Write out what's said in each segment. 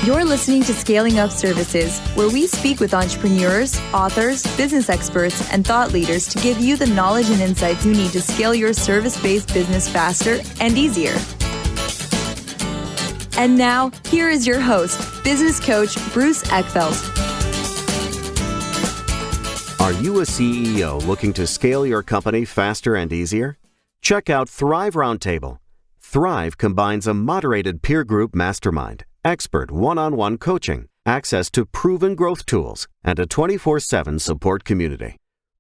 You're listening to Scaling Up Services, where we speak with entrepreneurs, authors, business experts, and thought leaders to give you the knowledge and insights you need to scale your service-based business faster and easier. And now, here is your host, business coach Bruce Eckfeldt. Are you a CEO looking to scale your company faster and easier? Check out Thrive Roundtable. Thrive combines a moderated peer group mastermind, expert one-on-one coaching, access to proven growth tools, and a 24/7 support community.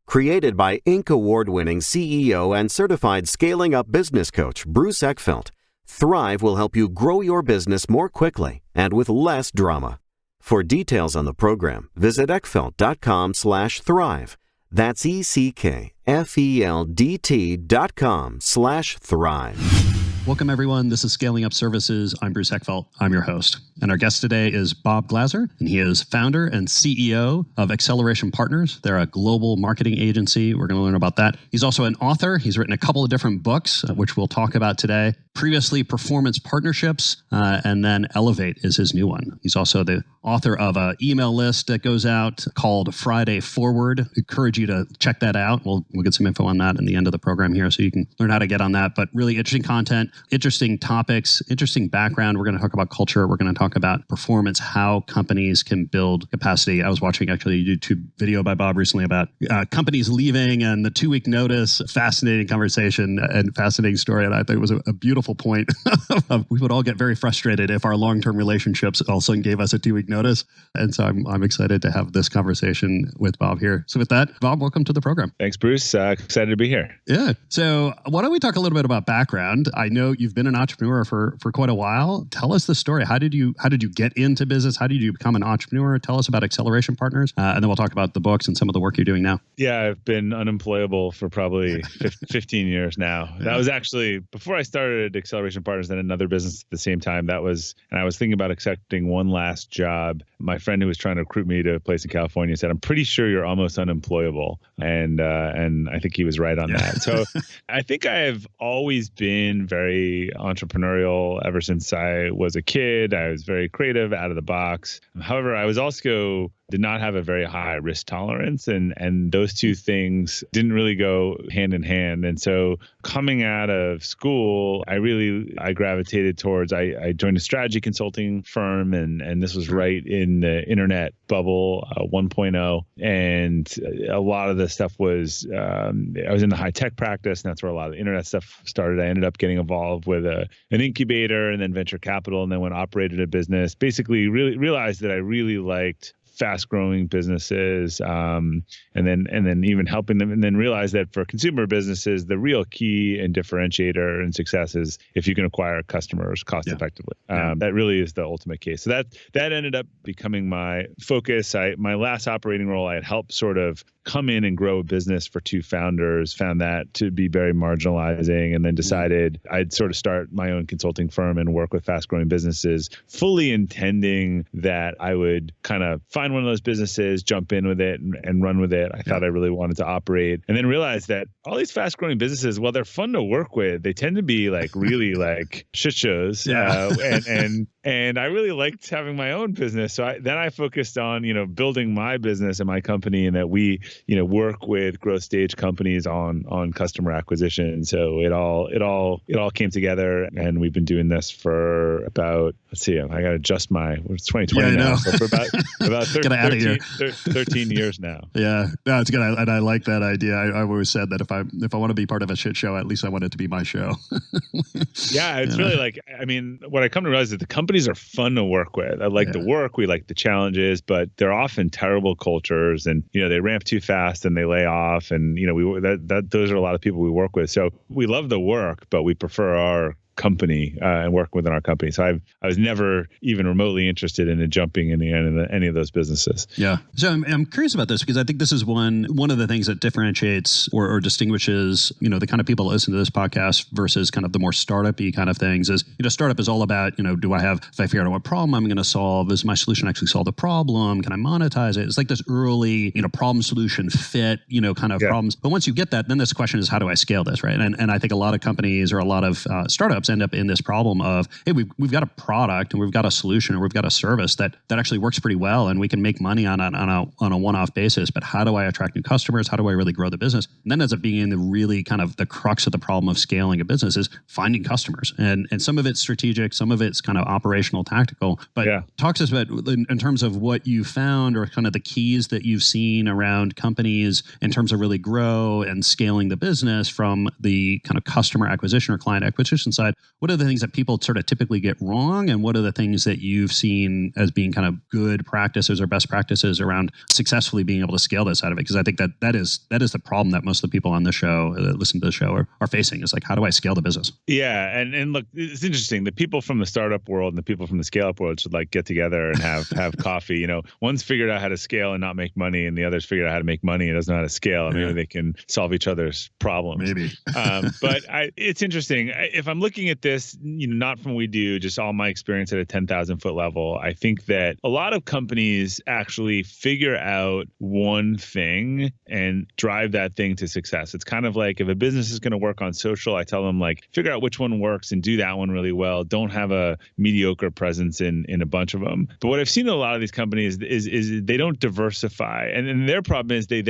Created by Inc. award-winning CEO and certified scaling up business coach Bruce Eckfeldt, Thrive will help you grow your business more quickly and with less drama. For details on the program, visit eckfeldt.com/thrive. That's ECKFELDT.com/thrive. Welcome, everyone. This is Scaling Up Services. I'm Bruce Eckfeldt. I'm your host. And our guest today is Bob Glazer, and he is founder and CEO of Acceleration Partners. They're a global marketing agency. We're going to learn about that. He's also an author. He's written a couple of different books, which we'll talk about today. Previously, Performance Partnerships, and then Elevate is his new one. He's also the author of an email list that goes out called Friday Forward. Encourage you to check that out. We'll get some info on that in the end of the program here so you can learn how to get on that. But really interesting content, interesting topics, interesting background. We're going to talk about culture. We're going to talk about performance, how companies can build capacity. I was watching actually a YouTube video by Bob recently about companies leaving and the 2-week notice. Fascinating conversation and fascinating story. And I think it was a beautiful point. We would all get very frustrated if our long-term relationships all of a sudden gave us a 2-week notice. And so I'm excited to have this conversation with Bob here. So with that, Bob, welcome to the program. Thanks, Bruce. Excited to be here. Yeah. So why don't we talk a little bit about background? I know you've been an entrepreneur for quite a while. Tell us the story. How did you get into business? How did you become an entrepreneur? Tell us about Acceleration Partners, and then we'll talk about the books and some of the work you're doing now. Yeah, I've been unemployable for probably 15 years now. That was actually before I started Acceleration Partners and another business at the same time. And I was thinking about accepting one last job. My friend who was trying to recruit me to a place in California said, "I'm pretty sure you're almost unemployable," and I think he was right on that. So I think I have always been very entrepreneurial ever since I was a kid. I was very creative, out of the box. However, I was also did not have a very high risk tolerance, and those two things didn't really go hand in hand. And so coming out of school, I gravitated towards, I joined a strategy consulting firm, and this was right in the internet bubble 1.0. And a lot of the stuff was, I was in the high tech practice, and that's where a lot of the internet stuff started. I ended up getting involved with an incubator and then venture capital, and then when operated a business, basically really realized that I really liked fast-growing businesses, and then even helping them, and then realize that for consumer businesses, the real key and differentiator and success is if you can acquire customers cost effectively. That really is the ultimate case. So that ended up becoming my focus. My last operating role, I had helped sort of come in and grow a business for two founders, found that to be very marginalizing, and then decided I'd sort of start my own consulting firm and work with fast-growing businesses, fully intending that I would kind of find one of those businesses, jump in with it and run with it. I thought I really wanted to operate, and then realized that all these fast-growing businesses, while they're fun to work with, they tend to be like really like shit shows. And I really liked having my own business. So then I focused on, building my business and my company, and that we, work with growth stage companies on customer acquisition. So it all came together, and we've been doing this for about, let's see, I got to adjust it's 2020 now. So for about 13 years now. Yeah, no, it's good. And I like that idea. I've always said that if I want to be part of a shit show, at least I want it to be my show. Yeah, it's really like, what I come to realize is that the companies are fun to work with. I like the work, we like the challenges, but they're often terrible cultures, and they ramp too fast and they lay off, and those are a lot of people we work with. So we love the work, but we prefer our company and work within our company. So I was never even remotely interested in jumping in any of those businesses. Yeah. So I'm curious about this because I think this is one of the things that differentiates or distinguishes, the kind of people that listen to this podcast versus kind of the more startup-y kind of things is, startup is all about, if I figure out what problem I'm going to solve, is my solution actually solve the problem? Can I monetize it? It's like this early, problem solution fit, kind of problems. But once you get that, then this question is, how do I scale this, right? And I think a lot of companies or a lot of startups end up in this problem of, hey, we've got a product and we've got a solution or we've got a service that actually works pretty well and we can make money on a one-off basis. But how do I attract new customers? How do I really grow the business? And then ends up being the really kind of the crux of the problem of scaling a business is finding customers. And some of it's strategic, some of it's kind of operational, tactical. But talk to us about in terms of what you found or kind of the keys that you've seen around companies in terms of really grow and scaling the business from the kind of customer acquisition or client acquisition side. What are the things that people sort of typically get wrong? And what are the things that you've seen as being kind of good practices or best practices around successfully being able to scale this out of it? Because I think that is the problem that most of the people on the show that listen to the show are facing is like, how do I scale the business? Yeah. And look, it's interesting. The people from the startup world and the people from the scale up world should like get together and have coffee. You know, one's figured out how to scale and not make money, and the other's figured out how to make money and doesn't know how to scale. And maybe they can solve each other's problems. Maybe. But it's interesting. If I'm looking at this, you know, not from what we do, just all my experience at a 10,000 foot level, I think that a lot of companies actually figure out one thing and drive that thing to success. It's kind of like if a business is going to work on social, I tell them like, figure out which one works and do that one really well. Don't have a mediocre presence in a bunch of them. But what I've seen in a lot of these companies is they don't diversify. And their problem is they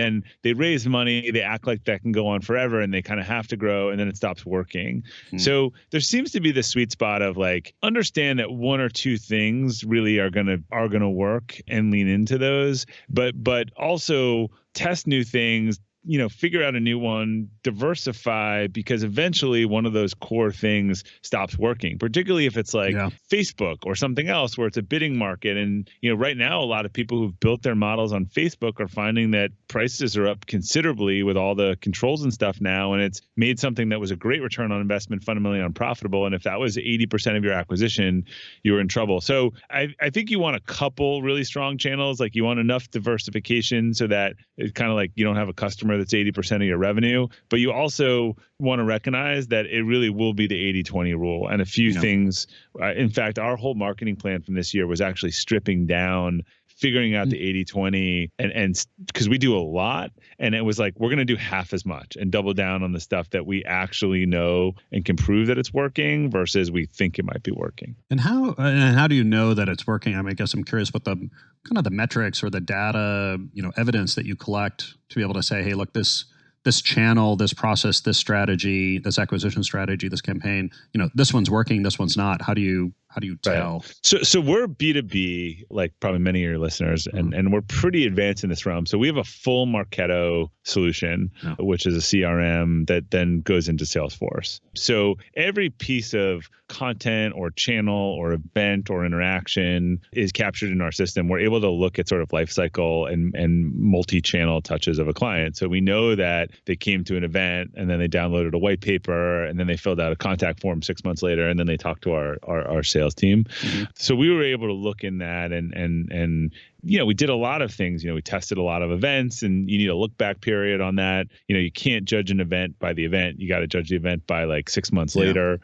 raise money, they act like that can go on forever, and they kind of have to grow, and then it stops working. So there seems to be the sweet spot of like, understand that one or two things really are gonna work and lean into those, but also test new things, you know, figure out a new one, diversify, because eventually one of those core things stops working, particularly if it's like Facebook or something else where it's a bidding market. And, you know, right now, a lot of people who've built their models on Facebook are finding that prices are up considerably with all the controls and stuff now. And it's made something that was a great return on investment fundamentally unprofitable. And if that was 80% of your acquisition, you were in trouble. So I think you want a couple really strong channels. Like you want enough diversification so that it's kind of like you don't have a customer that's 80% of your revenue, but you also want to recognize that it really will be the 80-20 rule. And a few things, in fact, our whole marketing plan from this year was actually stripping down, figuring out the 80-20 and because we do a lot, and it was like, we're going to do half as much and double down on the stuff that we actually know and can prove that it's working versus we think it might be working. And how do you know that it's working? I mean, I guess I'm curious what the kind of the metrics or the data, you know, evidence that you collect to be able to say, hey, look, this channel, this process, this strategy, this acquisition strategy, this campaign, you know, this one's working, this one's not. How do you tell? Right. So we're B2B, like probably many of your listeners, and we're pretty advanced in this realm. So we have a full Marketo solution, which is a CRM that then goes into Salesforce. So every piece of content or channel or event or interaction is captured in our system. We're able to look at sort of life cycle and multi-channel touches of a client. So we know that they came to an event and then they downloaded a white paper and then they filled out a contact form 6 months later and then they talked to our sales team. So we were able to look in that and you know, we did a lot of things. You know, we tested a lot of events, and you need a look back period on that. You know, you can't judge an event by the event. You got to judge the event by like 6 months later,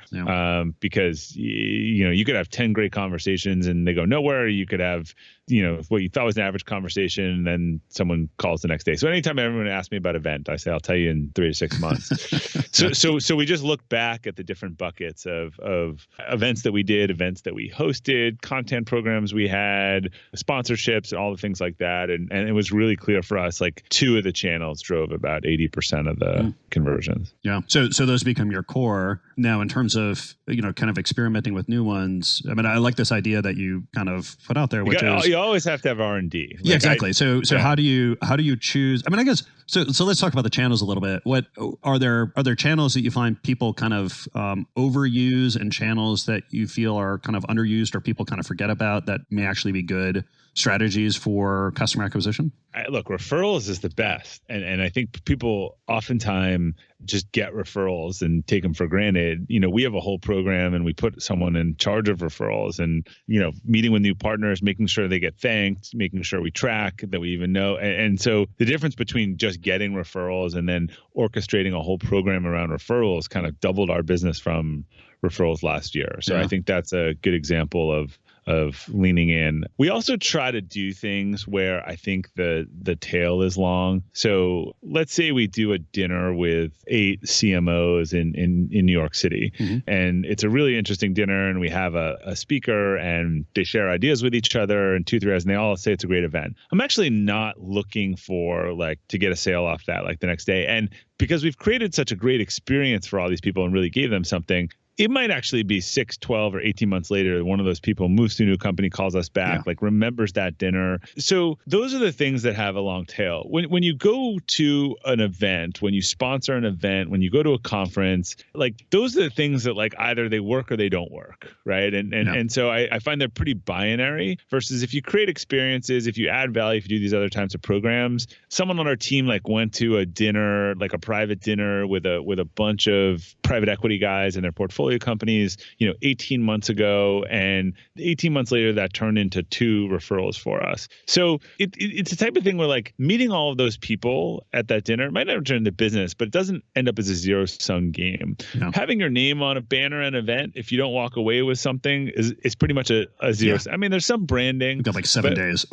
because you know, you could have 10 great conversations and they go nowhere. You could have, you know, what you thought was an average conversation, and then someone calls the next day. So anytime everyone asks me about an event, I say, I'll tell you in 3 to 6 months. So we just look back at the different buckets of events that we did, events that we hosted, content programs we had, sponsorships, and all the things like that. And it was really clear for us, like 2 of the channels drove about 80% of the conversions. Yeah. So those become your core. Now, in terms of, you know, kind of experimenting with new ones, I mean, I like this idea that you kind of put out there, which is you always have to have R&D. Like, yeah, exactly. So how do you choose? I mean, I guess so let's talk about the channels a little bit. What are there channels that you find people kind of overuse, and channels that you feel are kind of underused or people kind of forget about that may actually be good strategies for customer acquisition? Look, referrals is the best. And I think people oftentimes just get referrals and take them for granted. You know, we have a whole program and we put someone in charge of referrals and, you know, meeting with new partners, making sure they get thanked, making sure we track that we even know. And so the difference between just getting referrals and then orchestrating a whole program around referrals kind of doubled our business from referrals last year. So I think that's a good example of of leaning in. We also try to do things where I think the tail is long. So let's say we do a dinner with 8 CMOs in New York City, and it's a really interesting dinner, and we have a speaker, and they share ideas with each other, and 2-3 hours, and they all say it's a great event. I'm actually not looking for like to get a sale off that like the next day. And because we've created such a great experience for all these people and really gave them something, it might actually be 6, 12, or 18 months later, one of those people moves to a new company, calls us back, like remembers that dinner. So those are the things that have a long tail. When you go to an event, when you sponsor an event, when you go to a conference, like those are the things that like either they work or they don't work, right? And so I find they're pretty binary versus if you create experiences, if you add value, if you do these other types of programs. Someone on our team like went to a dinner, like a private dinner with a bunch of private equity guys and their portfolio companies, 18 months ago, and 18 months later that turned into 2 referrals for us. So it's the type of thing where like meeting all of those people at that dinner might never turn into business, but it doesn't end up as a zero-sum game. No. Having your name on a banner at an event, if you don't walk away with something, is pretty much a zero. I mean, there's some branding. We've got like 7 days.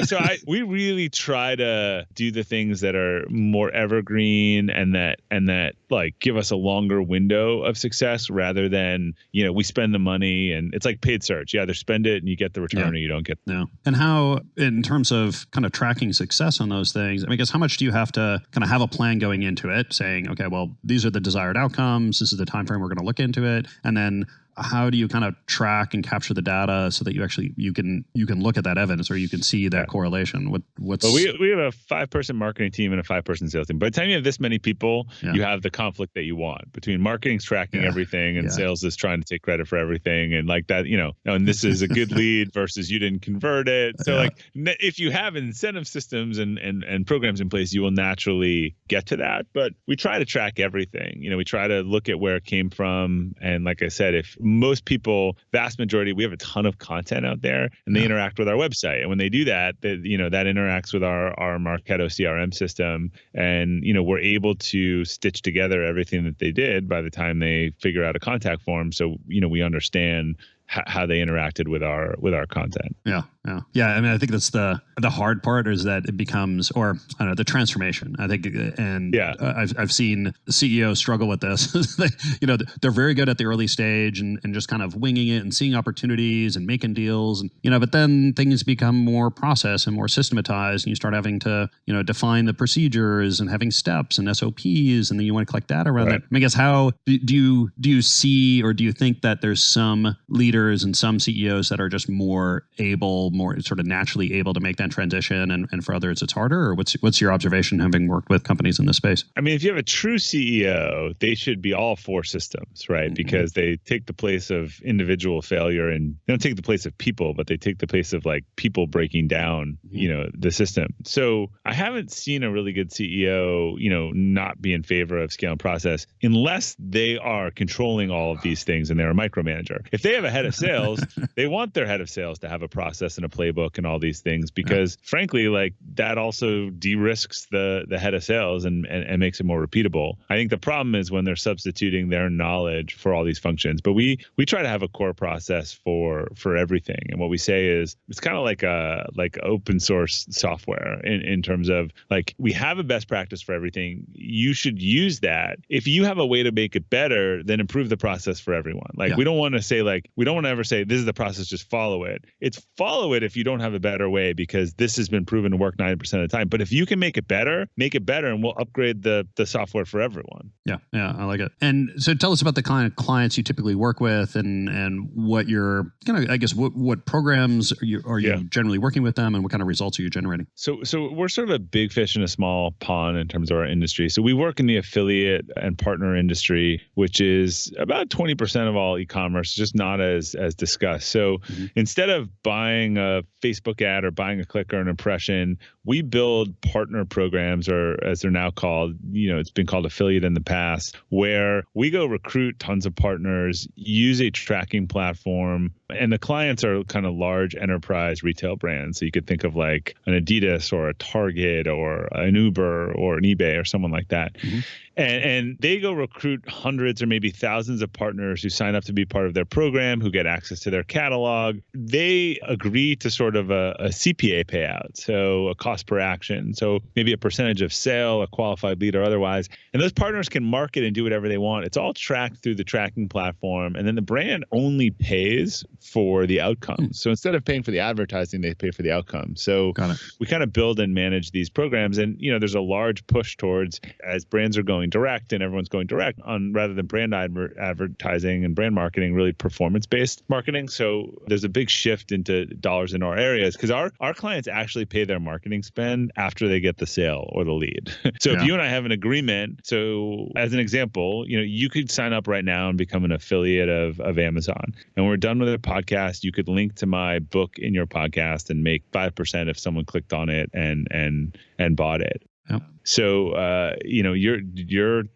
So we really try to do the things that are more evergreen and that like give us a longer window of success rather than, we spend the money and it's like paid search. You either spend it and you get the return or you don't get. No. And how, in terms of kind of tracking success on those things, I mean, I guess how much do you have to kind of have a plan going into it saying, okay, well, these are the desired outcomes. This is the time frame we're going to look into it. And then how do you kind of track and capture the data so that you can look at that evidence or you can see that correlation? What's we have a 5-person marketing team and a 5-person sales team. By the time you have this many people, you have the conflict that you want between marketing's tracking everything and sales is trying to take credit for everything and like that, and this is a good lead versus you didn't convert it. So like if you have incentive systems and programs in place, you will naturally get to that. But we try to track everything. We try to look at where it came from. And like I said, if most people, vast majority, we have a ton of content out there and they interact with our website. And when they do that, that interacts with our Marketo CRM system. And, we're able to stitch together everything that they did by the time they figure out a contact form. So, we understand how they interacted with our content. Yeah. I mean, I think that's the hard part is that it becomes, or I don't know, the transformation. I think, and I've seen CEOs struggle with this. They're very good at the early stage and just kind of winging it and seeing opportunities and making deals, and but then things become more process and more systematized, and you start having to define the procedures and having steps and SOPs, and then you want to collect data around that. I mean, I guess how do you see or do you think that there's some leaders and some CEOs that are just more sort of naturally able to make that transition, and for others it's harder? Or what's your observation having worked with companies in this space? I mean, if you have a true CEO, they should be all 4 systems, right? Mm-hmm. Because they take the place of individual failure, and they don't take the place of people, but they take the place of like people breaking down, the system. So I haven't seen a really good CEO, not be in favor of scale and process unless they are controlling all of these things and they're a micromanager. If they have a head of sales, they want their head of sales to have a process and a playbook and all these things because frankly, like that also de-risks the head of sales and makes it more repeatable. I think the problem is when they're substituting their knowledge for all these functions, but we try to have a core process for everything. And what we say is it's kind of like open source software in terms of like we have a best practice for everything. You should use that. If you have a way to make it better, then improve the process for everyone. Like we don't want to say we don't want to ever say this is the process, just follow it. It's follow it if you don't have a better way because this has been proven to work 90% of the time. But if you can make it better and we'll upgrade the software for everyone. Yeah, I like it. And so tell us about the kind of clients you typically work with and what you're kind of, I guess, what programs are you generally working with them and what kind of results are you generating? So we're sort of a big fish in a small pond in terms of our industry. So we work in the affiliate and partner industry, which is about 20% of all e-commerce, just not as discussed. So instead of buying buying a Facebook ad or buying a click or an impression, we build partner programs, or as they're now called, it's been called affiliate in the past, where we go recruit tons of partners, use a tracking platform, and the clients are kind of large enterprise retail brands. So you could think of like an Adidas or a Target or an Uber or an eBay or someone like that. Mm-hmm. And they go recruit hundreds or maybe thousands of partners who sign up to be part of their program, who get access to their catalog. They agree to sort of a CPA payout, so a cost per action. So maybe a percentage of sale, a qualified lead or otherwise. And those partners can market and do whatever they want. It's all tracked through the tracking platform. And then the brand only pays for the outcomes. So instead of paying for the advertising, they pay for the outcome. So we kind of build and manage these programs. And, there's a large push towards, as brands are going direct and everyone's going direct on, rather than brand advertising and brand marketing, really performance-based marketing. So there's a big shift into dollars in our areas because our clients actually pay their marketing spend after they get the sale or the lead. So if you and I have an agreement, so as an example, you could sign up right now and become an affiliate of Amazon. And when we're done with the podcast, you could link to my book in your podcast and make 5% if someone clicked on it and bought it. Yep. So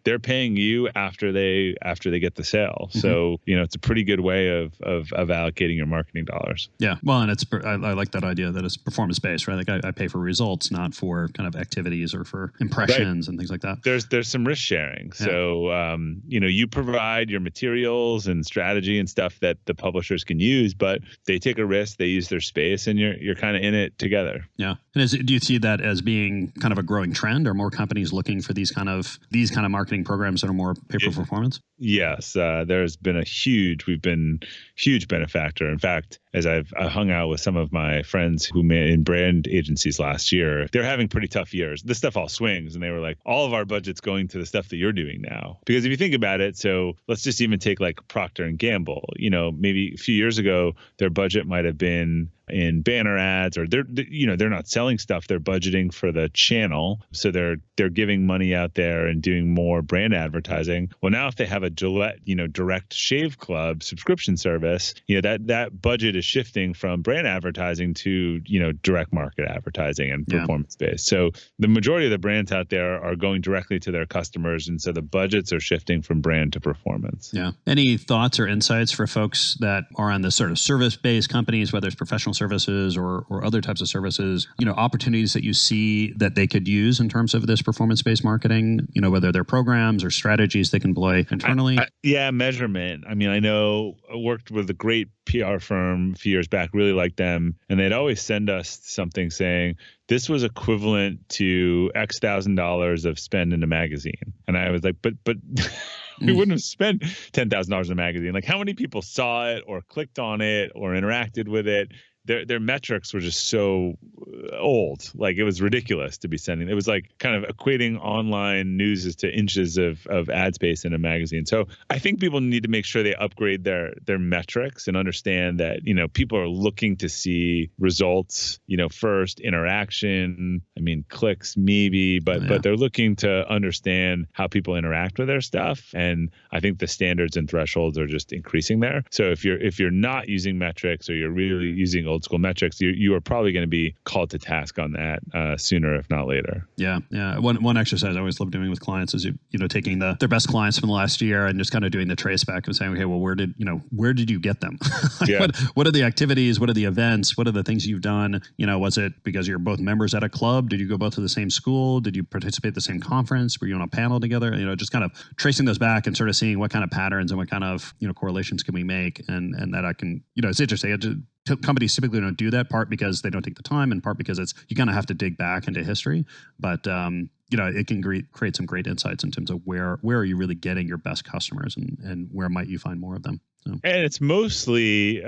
they're paying you after they get the sale. Mm-hmm. So it's a pretty good way of allocating your marketing dollars. Yeah, well, and I like that idea that it's performance based, right? Like I pay for results, not for kind of activities or for impressions and things like that. There's some risk sharing. Yeah. So you provide your materials and strategy and stuff that the publishers can use, but they take a risk, they use their space, and you're kind of in it together. Yeah, and do you see that as being kind of a growing trend, or more companies looking for these kind of marketing programs that are more pay for performance? Yes, there's been we've been huge benefactor. In fact, as I've hung out with some of my friends who in brand agencies last year, they're having pretty tough years. This stuff all swings, and they were like, all of our budget's going to the stuff that you're doing now. Because if you think about it, so let's just even take like Procter and Gamble. Maybe a few years ago, their budget might have been in banner ads, or they're not selling stuff, they're budgeting for the channel, so they're giving money out there and doing more brand advertising. Well, now if they have a Gillette direct shave club subscription service, that budget is shifting from brand advertising to direct market advertising and performance based. So the majority of the brands out there are going directly to their customers, and so the budgets are shifting from brand to performance. Yeah. Any thoughts or insights for folks that are on the sort of service based companies, whether it's professional services or other types of services, opportunities that you see that they could use in terms of this performance-based marketing, whether they're programs or strategies they can employ internally? Measurement. I mean, I know I worked with a great PR firm a few years back, really liked them, and they'd always send us something saying, this was equivalent to X $1,000s of spend in a magazine. And I was like, but we wouldn't have spent $10,000 in a magazine. Like, how many people saw it or clicked on it or interacted with it? Their metrics were just so old. Like, it was ridiculous to be sending. It was like kind of equating online news as to inches of ad space in a magazine. So I think people need to make sure they upgrade their metrics and understand that, people are looking to see results, first, interaction, clicks maybe, but they're looking to understand how people interact with their stuff. And I think the standards and thresholds are just increasing there. So if you're not using metrics, or you're really using old school metrics, you are probably going to be called to task on that sooner, if not later. Yeah. One exercise I always love doing with clients is taking their best clients from the last year and just kind of doing the trace back and saying, okay, well, where did you get them? What are the activities? What are the events? What are the things you've done? Was it because you're both members at a club? Did you go both to the same school? Did you participate at the same conference? Were you on a panel together? Just kind of tracing those back and sort of seeing what kind of patterns and what kind of correlations can we make, and that I can it's interesting. Companies typically don't do that, part because they don't take the time, and part because you kind of have to dig back into history. But it can create some great insights in terms of where are you really getting your best customers, and where might you find more of them. So. And it's mostly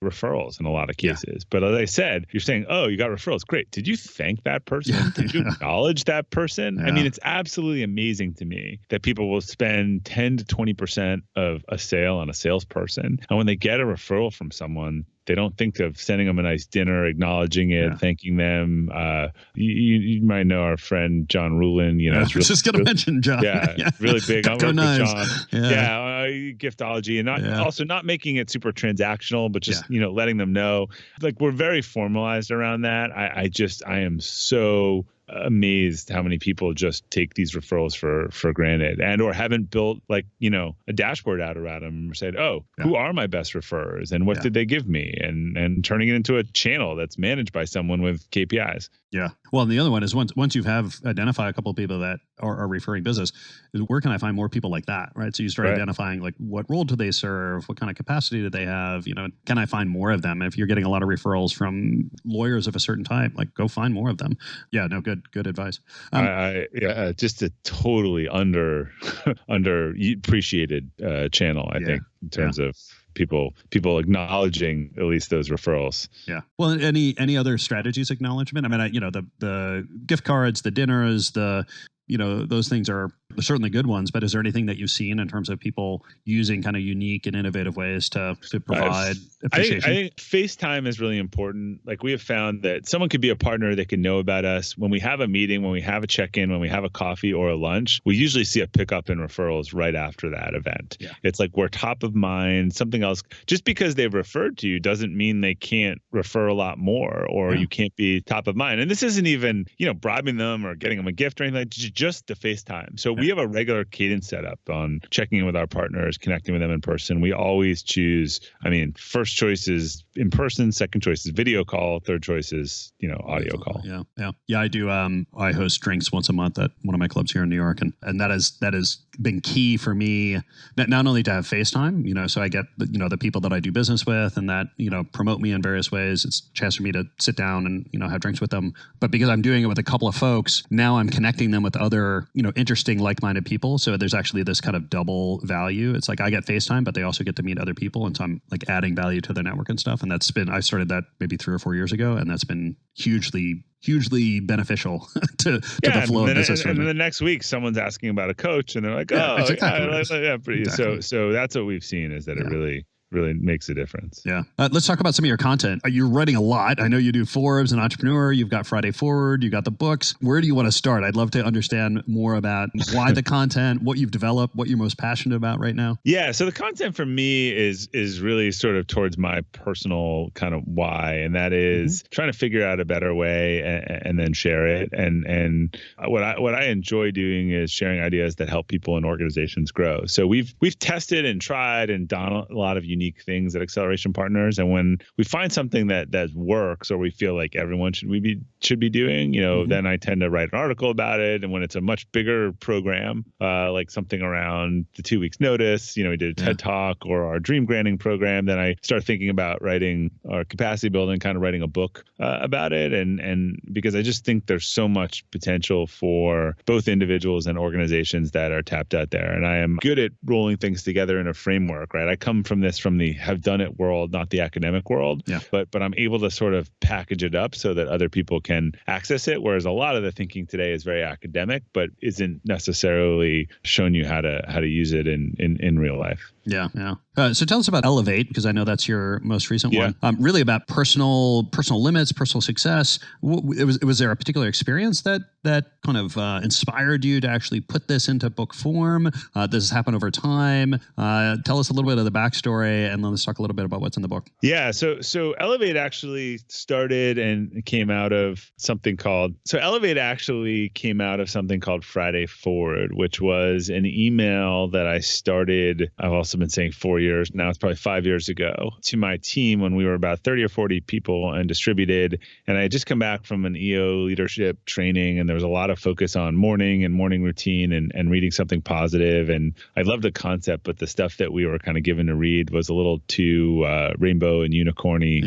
referrals in a lot of cases. But as I said, you're saying, oh, you got referrals. Great. Did you thank that person? Yeah. Did you acknowledge that person? Yeah. It's absolutely amazing to me that people will spend 10 to 20% of a sale on a salesperson. And when they get a referral from someone, they don't think of sending them a nice dinner, acknowledging it, thanking them. You might know our friend John Rulin. I was just going to mention John. Yeah, really big. I'm working with John. giftology, and also not making it super transactional, but just, letting them know, like, we're very formalized around that. I am so amazed how many people just take these referrals for granted, and or haven't built like, a dashboard out around them, or said, who are my best referrers and what did they give me, and turning it into a channel that's managed by someone with KPIs. Yeah. Well, and the other one is once you have identified a couple of people that are referring business, where can I find more people like that, right? So you start identifying, like, what role do they serve? What kind of capacity do they have? Can I find more of them? If you're getting a lot of referrals from lawyers of a certain type, like, go find more of them. Yeah, no, good advice. Just a totally underappreciated channel, I think, in terms of people acknowledging at least those referrals. Yeah. Well, any other strategies acknowledgement? I mean, the gift cards, the dinners, those things are certainly good ones, but is there anything that you've seen in terms of people using kind of unique and innovative ways to provide appreciation? I think FaceTime is really important. Like, we have found that someone could be a partner that can know about us. When we have a meeting, when we have a check-in, when we have a coffee or a lunch, we usually see a pickup in referrals right after that event. Yeah. It's like we're top of mind. Something else, just because they've referred to you doesn't mean they can't refer a lot more, or you can't be top of mind. And this isn't even, bribing them or getting them a gift or anything, like just the FaceTime. So we have a regular cadence set up on checking in with our partners, connecting with them in person. We always choose, first choice is in person, second choice is video call, third choice is, audio call. Yeah. I do. I host drinks once a month at one of my clubs here in New York. And that has been key for me, not only to have FaceTime, so I get, the people that I do business with and that, promote me in various ways. It's a chance for me to sit down and, have drinks with them. But because I'm doing it with a couple of folks, now I'm connecting them with other, interesting, like-minded people. So there's actually this kind of double value. It's like I get FaceTime, but they also get to meet other people. And so I'm like adding value to their network and stuff. And I started that maybe 3 or 4 years ago. And that's been hugely beneficial to the flow of business. And then the next week, someone's asking about a coach and they're like, exactly. So that's what we've seen, is that it really makes a difference. Yeah. Let's talk about some of your content. You're writing a lot. I know you do Forbes and Entrepreneur. You've got Friday Forward. You got the books. Where do you want to start? I'd love to understand more about why the content, what you've developed, what you're most passionate about right now. Yeah. So the content for me is really sort of towards my personal kind of why, and that is trying to figure out a better way and then share it. And what I enjoy doing is sharing ideas that help people and organizations grow. So we've tested and tried and done a lot of unique things at Acceleration Partners, and when we find something that works, or we feel like everyone should be doing, then I tend to write an article about it. And when it's a much bigger program, like something around the 2 weeks notice, we did a TED Talk or our dream granting program, then I start thinking about writing our capacity building, kind of writing a book about it. And because I just think there's so much potential for both individuals and organizations that are tapped out there. And I am good at rolling things together in a framework, right? I come from the have done it world, not the academic world, but I'm able to sort of package it up so that other people can access it. Whereas a lot of the thinking today is very academic, but isn't necessarily showing you how to use it in real life. Yeah. So tell us about Elevate, because I know that's your most recent one. Really about personal limits, personal success. Was there a particular experience that kind of inspired you to actually put this into book form? Does this happen over time? Tell us a little bit of the backstory, and then let's talk a little bit about what's in the book. Yeah. So Elevate actually started and came out of something called Friday Forward, which was an email that I started. I've also been saying 4 years. Now it's probably 5 years ago, to my team when we were about 30 or 40 people and distributed. And I had just come back from an EO leadership training, and there was a lot of focus on morning and morning routine and reading something positive. And I loved the concept, but the stuff that we were kind of given to read was a little too rainbow and unicorny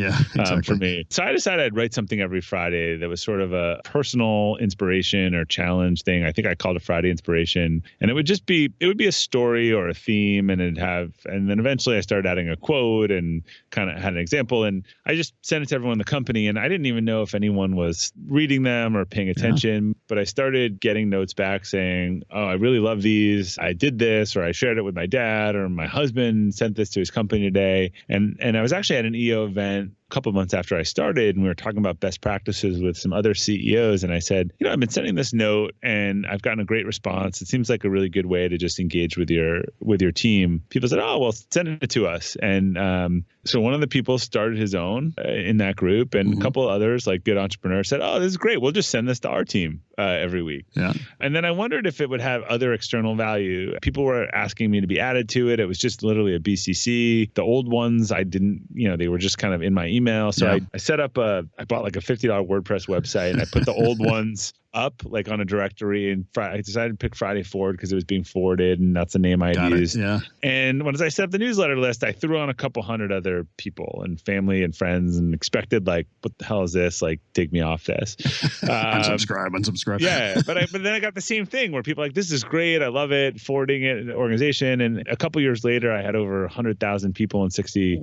for me. So I decided I'd write something every Friday that was sort of a personal inspiration or challenge thing. I think I called it Friday Inspiration. And it would be a story or a theme, and and then eventually I started adding a quote and kind of had an example, and I just sent it to everyone in the company, and I didn't even know if anyone was reading them or paying attention, but I started getting notes back saying, oh, I really love these. I did this, or I shared it with my dad, or my husband sent this to his company today. And I was actually at an EO event couple of months after I started, and we were talking about best practices with some other CEOs. And I said, I've been sending this note and I've gotten a great response. It seems like a really good way to just engage with your team. People said, oh, well, send it to us. And so one of the people started his own in that group, and a couple of others, like good entrepreneurs, said, oh, this is great. We'll just send this to our team every week. Yeah. And then I wondered if it would have other external value. People were asking me to be added to it. It was just literally a BCC. The old ones, I didn't, they were just kind of in my email. So I set up I bought like a $50 WordPress website, and I put the old ones up like on a directory, and I decided to pick Friday Forward because it was being forwarded, and that's the name I had used. Yeah. And once I set up the newsletter list, I threw on a couple hundred other people and family and friends, and expected like, what the hell is this? Like, take me off this. Unsubscribe. Yeah. But then I got the same thing where people are like, this is great. I love it. Forwarding it in the organization. And a couple years later, I had over 100,000 people in 60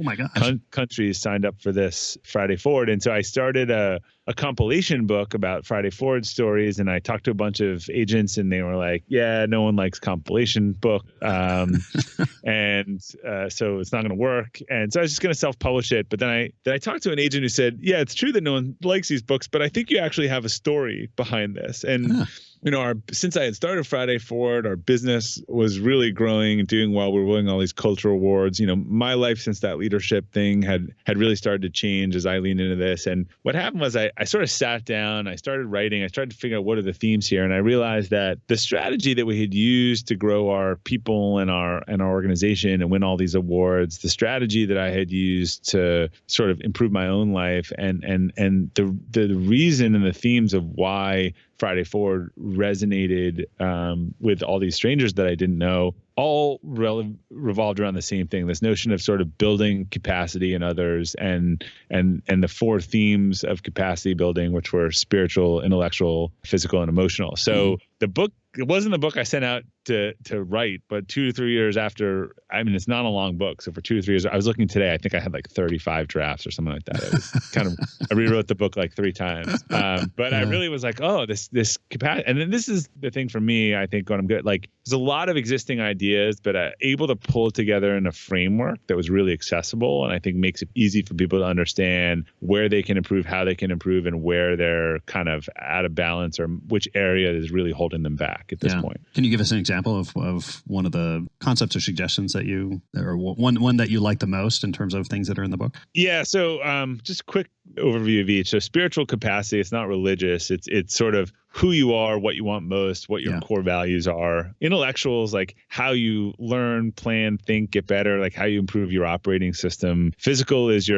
countries signed up for this Friday Forward. And so I started a compilation book about Friday Forward stories. And I talked to a bunch of agents, and they were like, yeah, no one likes compilation book. And so it's not going to work. And so I was just going to self-publish it. But then I talked to an agent who said, yeah, it's true that no one likes these books, but I think you actually have a story behind this. And since I had started Friday Forward, our business was really growing and doing well. We were winning all these cultural awards. My life since that leadership thing had really started to change as I leaned into this. And what happened was I sort of sat down, I started writing, I started to figure out what are the themes here. And I realized that the strategy that we had used to grow our people and our organization and win all these awards, the strategy that I had used to sort of improve my own life, and the reason and the themes of why Friday Forward resonated with all these strangers that I didn't know, all revolved around the same thing, this notion of sort of building capacity in others, and the four themes of capacity building, which were spiritual, intellectual, physical, and emotional. So the book, it wasn't the book I sent out to write, but 2 to 3 years after, it's not a long book. So for 2 to 3 years, I was looking today, I think I had like 35 drafts or something like that. It was I rewrote the book like 3 times. But I really was like, oh, this capacity. And then this is the thing for me, I think, when I'm good, like there's a lot of existing ideas, but able to pull it together in a framework that was really accessible. And I think makes it easy for people to understand where they can improve, how they can improve, and where they're kind of out of balance, or which area is really holding them back at this point. Can you give us an example of one of the concepts or suggestions that or one that you like the most in terms of things that are in the book? Yeah. So just quick overview of each. So spiritual capacity, it's not religious. It's sort of who you are, what you want most, what your core values are. Intellectuals, like how you learn, plan, think, get better, like how you improve your operating system. Physical is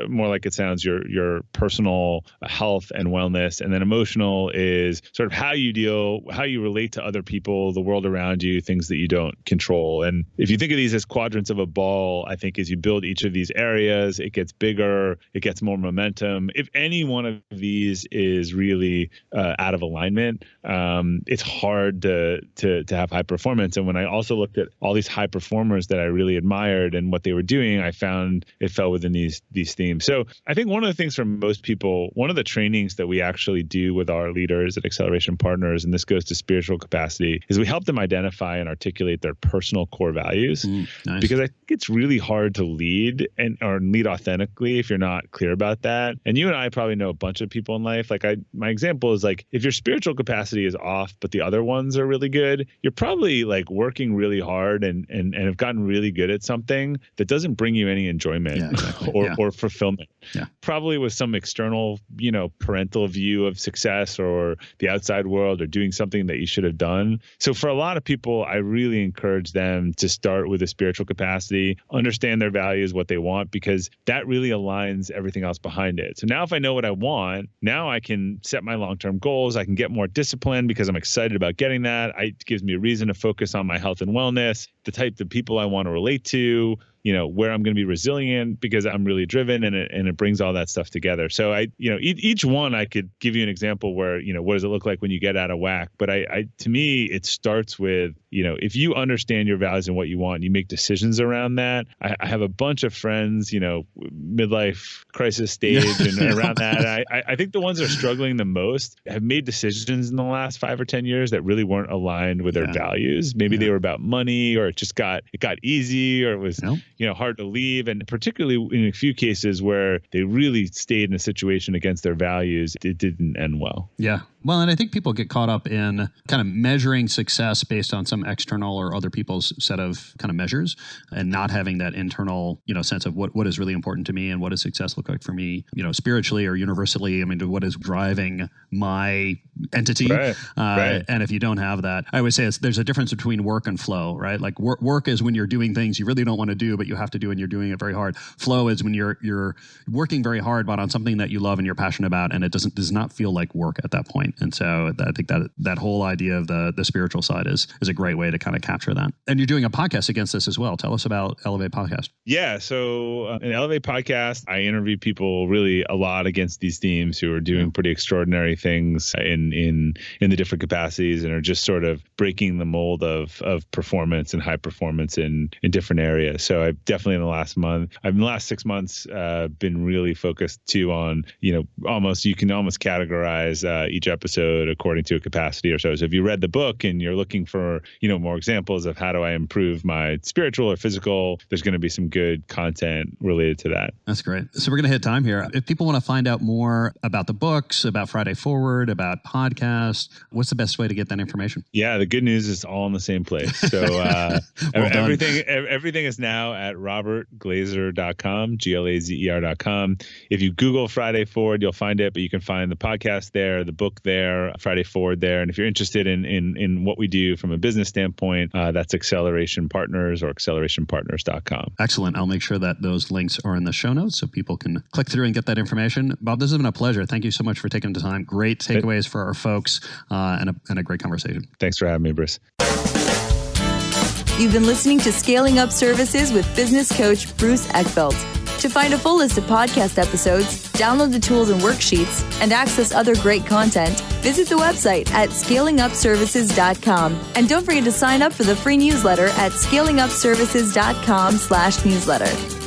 more like it sounds, your personal health and wellness. And then emotional is sort of how you relate to other people, the world around you, things that you don't control. And if you think of these as quadrants of a ball, I think as you build each of these areas, it gets bigger, it gets more momentum. If any one of these is really out of alignment, it's hard to have high performance. And when I also looked at all these high performers that I really admired and what they were doing, I found it fell within these themes. So I think one of the things for most people, one of the trainings that we actually do with our leaders at Acceleration Partners, and this goes to spiritual capacity, is we help them identify and articulate their personal core values. Nice. Because I think it's really hard to lead or lead authentically if you're not clear about that. And you and I probably know a bunch of people in life. Like my example is like, if your spiritual capacity is off, but the other ones are really good, you're probably like working really hard and have gotten really good at something that doesn't bring you any enjoyment or fulfillment. Yeah. Probably with some external, parental view of success or the outside world, or doing something that you should have done. So for a lot of people, I really encourage them to start with a spiritual capacity, understand their values, what they want, because that really aligns everything else behind it. So now if I know what I want, now I can set my long-term goals. I can get more disciplined because I'm excited about getting that. It gives me a reason to focus on my health and wellness, the type of people I want to relate to, where I'm going to be resilient because I'm really driven, and it brings all that stuff together. So each one I could give you an example where, what does it look like when you get out of whack? But to me, it starts with, if you understand your values and what you want, you make decisions around that. I have a bunch of friends, midlife crisis stage and around that. I think the ones that are struggling the most have made decisions in the last 5 or 10 years that really weren't aligned with their values. Maybe they were about money, or it got easy, or it was, hard to leave. And particularly in a few cases where they really stayed in a situation against their values, it didn't end well. Yeah. Well, and I think people get caught up in kind of measuring success based on some external or other people's set of kind of measures, and not having that internal, sense of what is really important to me and what does success look like for me, spiritually or universally. I mean, what is driving my entity? Right. And if you don't have that, I always say there's a difference between work and flow, right? Like work is when you're doing things you really don't want to do, but you have to do and you're doing it very hard. Flow is when you're working very hard, but on something that you love and you're passionate about, and it does not feel like work at that point. And so I think that whole idea of the spiritual side is a great way to kind of capture that. And you're doing a podcast against this as well. Tell us about Elevate Podcast. Yeah. So in Elevate Podcast, I interview people really a lot against these themes who are doing pretty extraordinary things in the different capacities and are just sort of breaking the mold of performance and high performance in different areas. So I've definitely in the last 6 months, been really focused too on, you can almost categorize each episode according to a capacity or so. So if you read the book and you're looking for, more examples of how do I improve my spiritual or physical, there's going to be some good content related to that. That's great. So we're going to hit time here. If people want to find out more about the books, about Friday Forward, about podcasts, what's the best way to get that information? Yeah, the good news is all in the same place. So everything is now at robertglazer.com, glazer.com. If you Google Friday Forward, you'll find it, but you can find the podcast there, the book there, Friday Forward there. And if you're interested in what we do from a business standpoint, that's Acceleration Partners or accelerationpartners.com. Excellent. I'll make sure that those links are in the show notes so people can click through and get that information. Bob, this has been a pleasure. Thank you so much for taking the time. Great takeaways for our folks and a great conversation. Thanks for having me, Bruce. You've been listening to Scaling Up Services with business coach Bruce Eckfeldt. To find a full list of podcast episodes, download the tools and worksheets, and access other great content, visit the website at scalingupservices.com. And don't forget to sign up for the free newsletter at scalingupservices.com/newsletter.